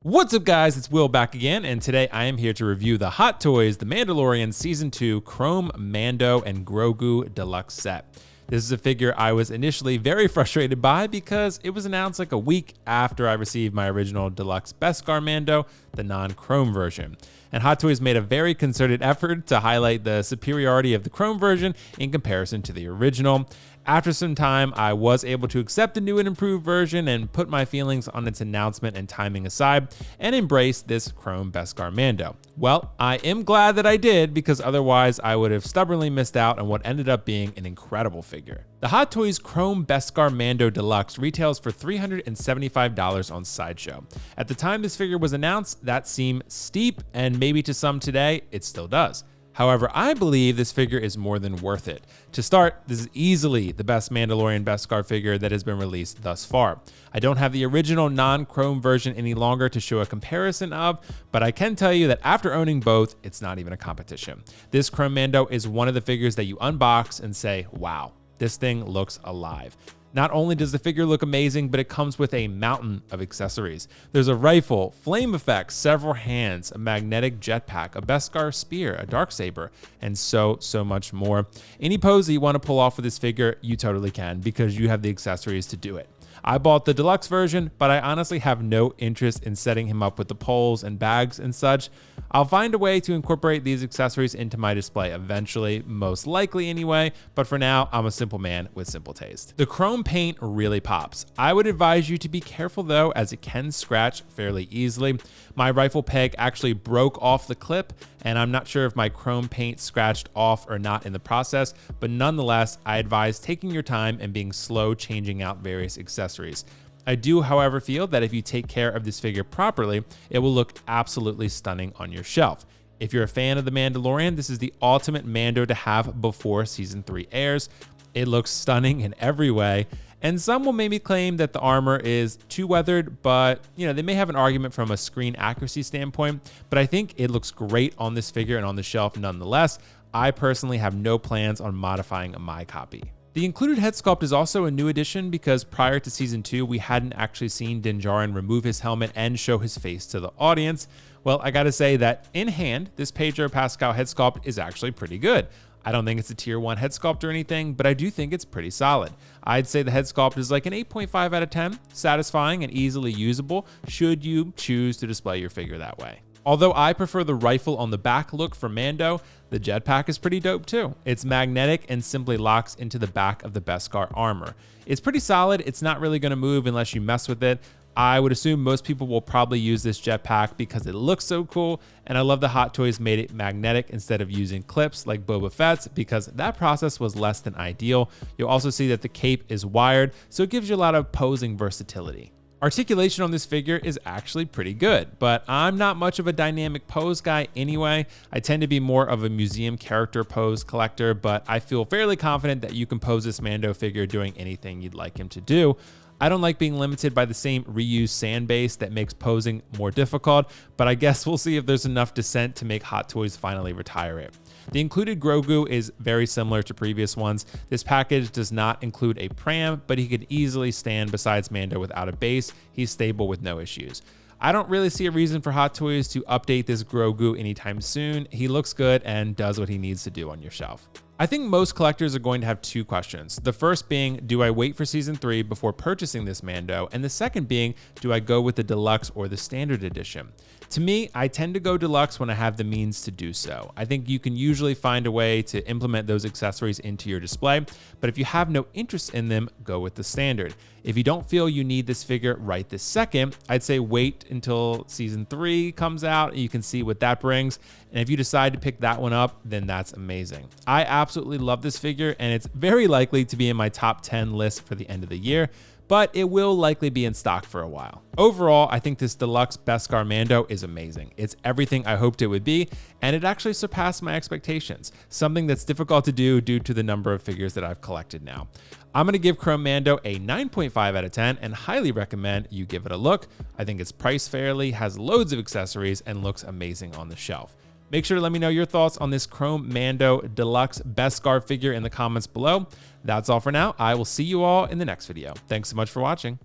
What's up, guys? It's Will back again, and today I am here to review the Hot Toys The Mandalorian Season 2 Chrome Mando and Grogu Deluxe set. This is a figure I was initially very frustrated by because it was announced like a week after I received my original Deluxe Beskar Mando, the non-Chrome version. And Hot Toys made a very concerted effort to highlight the superiority of the Chrome version in comparison to the original. After some time, I was able to accept the new and improved version and put my feelings on its announcement and timing aside and embrace this Chrome Beskar Mando. Well, I am glad that I did, because otherwise I would have stubbornly missed out on what ended up being an incredible figure. The Hot Toys Chrome Beskar Mando Deluxe retails for $375 on Sideshow. At the time this figure was announced, that seemed steep, and maybe to some today, it still does. However, I believe this figure is more than worth it. To start, this is easily the best Mandalorian Beskar figure that has been released thus far. I don't have the original non-Chrome version any longer to show a comparison of, but I can tell you that after owning both, it's not even a competition. This Chrome Mando is one of the figures that you unbox and say, wow, this thing looks alive. Not only does the figure look amazing, but it comes with a mountain of accessories. There's a rifle, flame effects, several hands, a magnetic jetpack, a Beskar spear, a darksaber, and so much more. Any pose that you want to pull off with this figure, you totally can, because you have the accessories to do it. I bought the deluxe version, but I honestly have no interest in setting him up with the poles and bags and such. I'll find a way to incorporate these accessories into my display eventually, most likely anyway, but for now, I'm a simple man with simple taste. The chrome paint really pops. I would advise you to be careful though, as it can scratch fairly easily. My rifle peg actually broke off the clip, and I'm not sure if my chrome paint scratched off or not in the process, but nonetheless, I advise taking your time and being slow changing out various accessories. I do, however, feel that if you take care of this figure properly, it will look absolutely stunning on your shelf. If you're a fan of The Mandalorian, this is the ultimate Mando to have before Season 3 airs. It looks stunning in every way, and some will maybe claim that the armor is too weathered, but they may have an argument from a screen accuracy standpoint, but I think it looks great on this figure and on the shelf nonetheless. I personally have no plans on modifying my copy. The included head sculpt is also a new addition, because prior to Season 2, we hadn't actually seen Din Djarin remove his helmet and show his face to the audience. Well, I gotta say that in hand, this Pedro Pascal head sculpt is actually pretty good. I don't think it's a tier 1 head sculpt or anything, but I do think it's pretty solid. I'd say the head sculpt is like an 8.5 out of 10, satisfying and easily usable should you choose to display your figure that way. Although I prefer the rifle on the back look for Mando, the jetpack is pretty dope too. It's magnetic and simply locks into the back of the Beskar armor. It's pretty solid. It's not really going to move unless you mess with it. I would assume most people will probably use this jetpack because it looks so cool, and I love the Hot Toys made it magnetic instead of using clips like Boba Fett's, because that process was less than ideal. You'll also see that the cape is wired, so it gives you a lot of posing versatility. Articulation on this figure is actually pretty good, but I'm not much of a dynamic pose guy anyway. I tend to be more of a museum character pose collector, but I feel fairly confident that you can pose this Mando figure doing anything you'd like him to do. I don't like being limited by the same reused sand base that makes posing more difficult, but I guess we'll see if there's enough dissent to make Hot Toys finally retire it. The included Grogu is very similar to previous ones. This package does not include a pram, but he could easily stand besides Mando without a base. He's stable with no issues. I don't really see a reason for Hot Toys to update this Grogu anytime soon. He looks good and does what he needs to do on your shelf. I think most collectors are going to have two questions. The first being, do I wait for Season 3 before purchasing this Mando? And the second being, do I go with the Deluxe or the Standard Edition? To me, I tend to go deluxe when I have the means to do so. I think you can usually find a way to implement those accessories into your display, but if you have no interest in them, go with the standard. If you don't feel you need this figure right this second, I'd say wait until season 3 comes out and you can see what that brings. And if you decide to pick that one up, then that's amazing. I absolutely love this figure, and it's very likely to be in my top 10 list for the end of the year, but it will likely be in stock for a while. Overall, I think this deluxe Beskar Mando is amazing. It's everything I hoped it would be, and it actually surpassed my expectations, something that's difficult to do due to the number of figures that I've collected now. I'm gonna give Chrome Mando a 9.5 out of 10 and highly recommend you give it a look. I think it's priced fairly, has loads of accessories, and looks amazing on the shelf. Make sure to let me know your thoughts on this Chrome Mando Deluxe Beskar figure in the comments below. That's all for now. I will see you all in the next video. Thanks so much for watching.